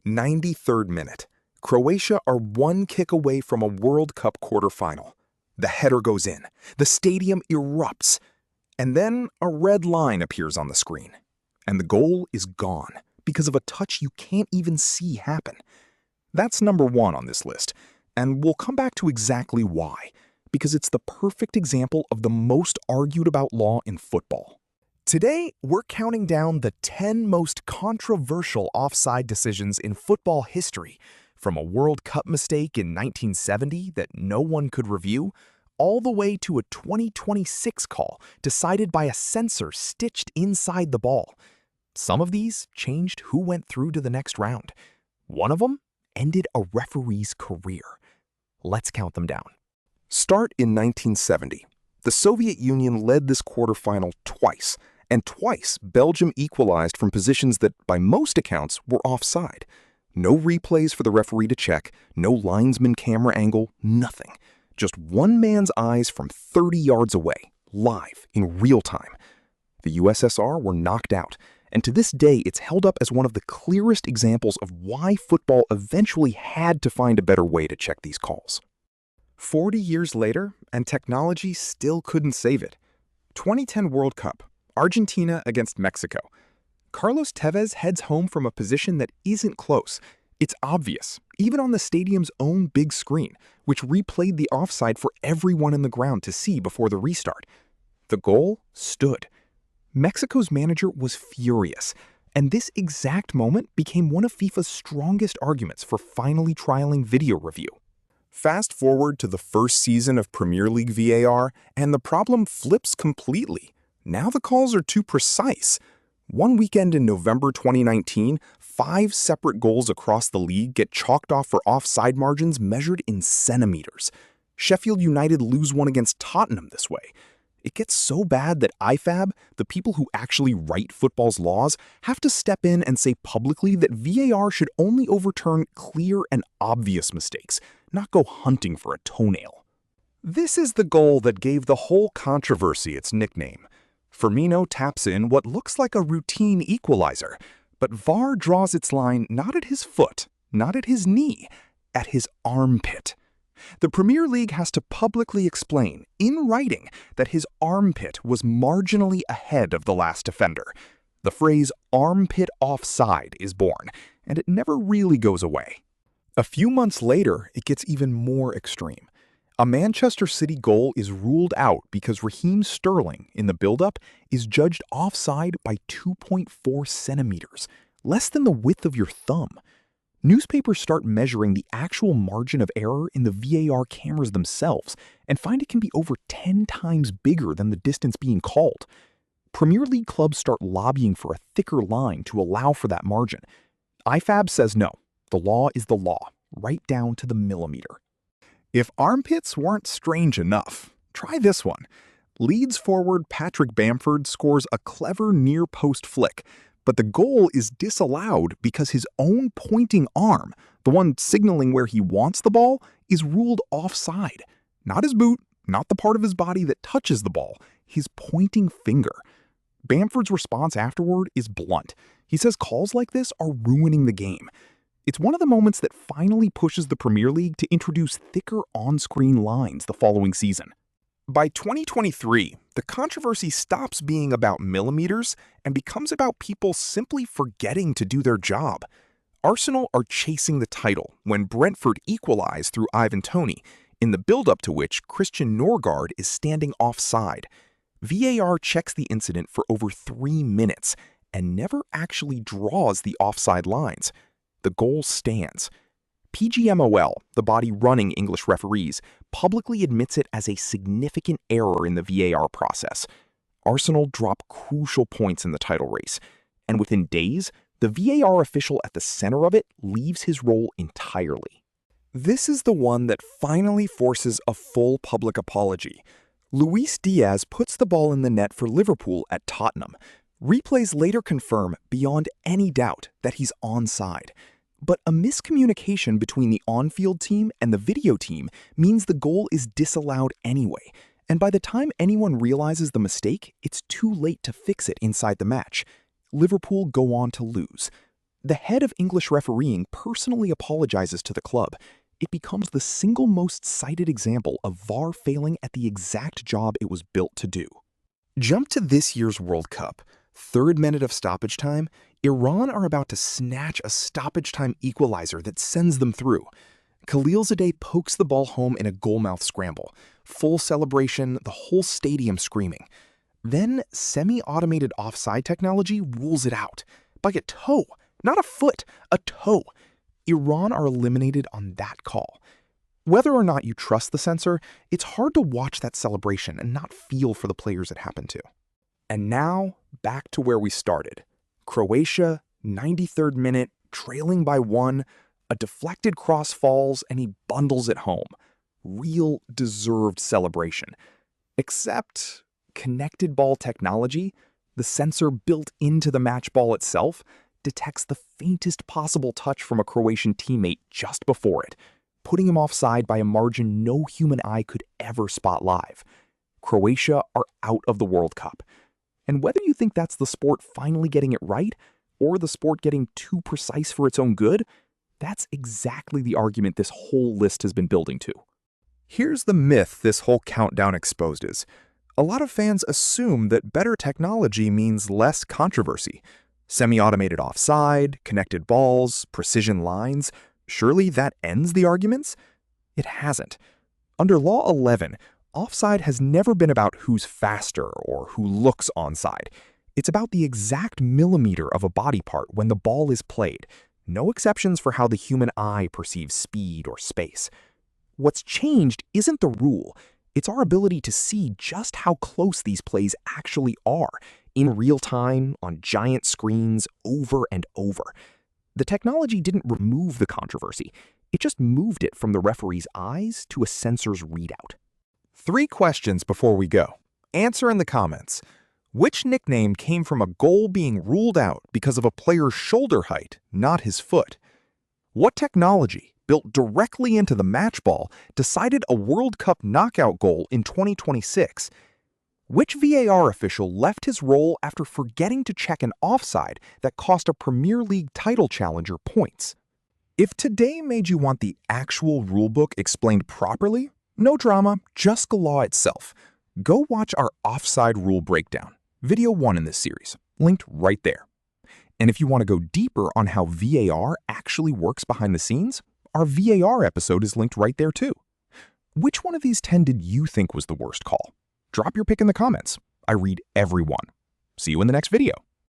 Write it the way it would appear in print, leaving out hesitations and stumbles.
93rd minute. Croatia are one kick away from a World Cup quarterfinal. The header goes in. The stadium erupts. And then a red line appears on the screen. And the goal is gone because of a touch you can't even see happen. That's number one on this list. And we'll come back to exactly why. Because it's the perfect example of the most argued about law in football. Today, we're counting down the 10 most controversial offside decisions in football history, from a World Cup mistake in 1970 that no one could review, all the way to a 2026 call decided by a sensor stitched inside the ball. Some of these changed who went through to the next round. One of them ended a referee's career. Let's count them down. Start in 1970. The Soviet Union led this quarterfinal twice, and twice Belgium equalized from positions that, by most accounts, were offside. No replays for the referee to check, no linesman camera angle, nothing. Just one man's eyes from 30 yards away, live, in real time. The USSR were knocked out, and to this day it's held up as one of the clearest examples of why football eventually had to find a better way to check these calls. 40 years later, and technology still couldn't save it. 2010 World Cup, Argentina against Mexico. Carlos Tevez heads home from a position that isn't close. It's obvious, even on the stadium's own big screen, which replayed the offside for everyone in the ground to see before the restart. The goal stood. Mexico's manager was furious, and this exact moment became one of FIFA's strongest arguments for finally trialing video review. Fast forward to the first season of Premier League VAR, and the problem flips completely. Now the calls are too precise. One weekend in November 2019, 5 separate goals across the league get chalked off for offside margins measured in centimeters. Sheffield United lose one against Tottenham this way. It gets so bad that IFAB, the people who actually write football's laws, have to step in and say publicly that VAR should only overturn clear and obvious mistakes, not go hunting for a toenail. This is the goal that gave the whole controversy its nickname. Firmino taps in what looks like a routine equalizer, but VAR draws its line not at his foot, not at his knee, at his armpit. The Premier League has to publicly explain, in writing, that his armpit was marginally ahead of the last defender. The phrase armpit offside is born, and it never really goes away. A few months later, it gets even more extreme. A Manchester City goal is ruled out because Raheem Sterling, in the build-up, is judged offside by 2.4 centimeters, less than the width of your thumb. Newspapers start measuring the actual margin of error in the VAR cameras themselves and find it can be over 10 times bigger than the distance being called. Premier League clubs start lobbying for a thicker line to allow for that margin. IFAB says no, the law is the law, right down to the millimeter. If armpits weren't strange enough, try this one. Leeds forward Patrick Bamford scores a clever near-post flick, but the goal is disallowed because his own pointing arm, the one signaling where he wants the ball, is ruled offside. Not his boot, not the part of his body that touches the ball, his pointing finger. Bamford's response afterward is blunt. He says calls like this are ruining the game. It's one of the moments that finally pushes the Premier League to introduce thicker on-screen lines the following season. By 2023, the controversy stops being about millimeters and becomes about people simply forgetting to do their job. Arsenal are chasing the title when Brentford equalize through Ivan Toney, in the build-up to which Christian Norgard is standing offside. VAR checks the incident for over 3 minutes and never actually draws the offside lines. The goal stands. PGMOL, the body running English referees, publicly admits it as a significant error in the VAR process. Arsenal drop crucial points in the title race, and within days, the VAR official at the center of it leaves his role entirely. This is the one that finally forces a full public apology. Luis Diaz puts the ball in the net for Liverpool at Tottenham. Replays later confirm, beyond any doubt, that he's onside. But a miscommunication between the on-field team and the video team means the goal is disallowed anyway, and by the time anyone realizes the mistake, it's too late to fix it inside the match. Liverpool go on to lose. the head of English refereeing personally apologizes to the club. It becomes the single most cited example of VAR failing at the exact job it was built to do. Jump to this year's World Cup. 3rd minute of stoppage time, Iran are about to snatch a stoppage time equalizer that sends them through. Khalilzadeh pokes the ball home in a goalmouth scramble. Full celebration, the whole stadium screaming. Then semi-automated offside technology rules it out. By a toe, not a foot, a toe. Iran are eliminated on that call. Whether or not you trust the censor, it's hard to watch that celebration and not feel for the players it happened to. And now, back to where we started. Croatia, 93rd minute, trailing by 1, a deflected cross falls and he bundles it home. Real deserved celebration. Except connected ball technology, the sensor built into the match ball itself, detects the faintest possible touch from a Croatian teammate just before it, putting him offside by a margin no human eye could ever spot live. Croatia are out of the World Cup. And whether you think that's the sport finally getting it right, or the sport getting too precise for its own good, that's exactly the argument this whole list has been building to. Here's the myth this whole countdown exposes. A lot of fans assume that better technology means less controversy. Semi-automated offside, connected balls, precision lines, surely that ends the arguments? It hasn't. Under Law 11, offside has never been about who's faster or who looks onside. It's about the exact millimeter of a body part when the ball is played. No exceptions for how the human eye perceives speed or space. What's changed isn't the rule. It's our ability to see just how close these plays actually are, in real time, on giant screens, over and over. The technology didn't remove the controversy. It just moved it from the referee's eyes to a sensor's readout. 3 questions before we go. Answer in the comments. Which nickname came from a goal being ruled out because of a player's shoulder height, not his foot? What technology, built directly into the match ball, decided a World Cup knockout goal in 2026? Which VAR official left his role after forgetting to check an offside that cost a Premier League title challenger points? If today made you want the actual rulebook explained properly, no drama, just the law itself. Go watch our Offside rule breakdown, video 1 in this series, linked right there. And if you want to go deeper on how VAR actually works behind the scenes, our VAR episode is linked right there too. Which one of these 10 did you think was the worst call? Drop your pick in the comments. I read every one. See you in the next video.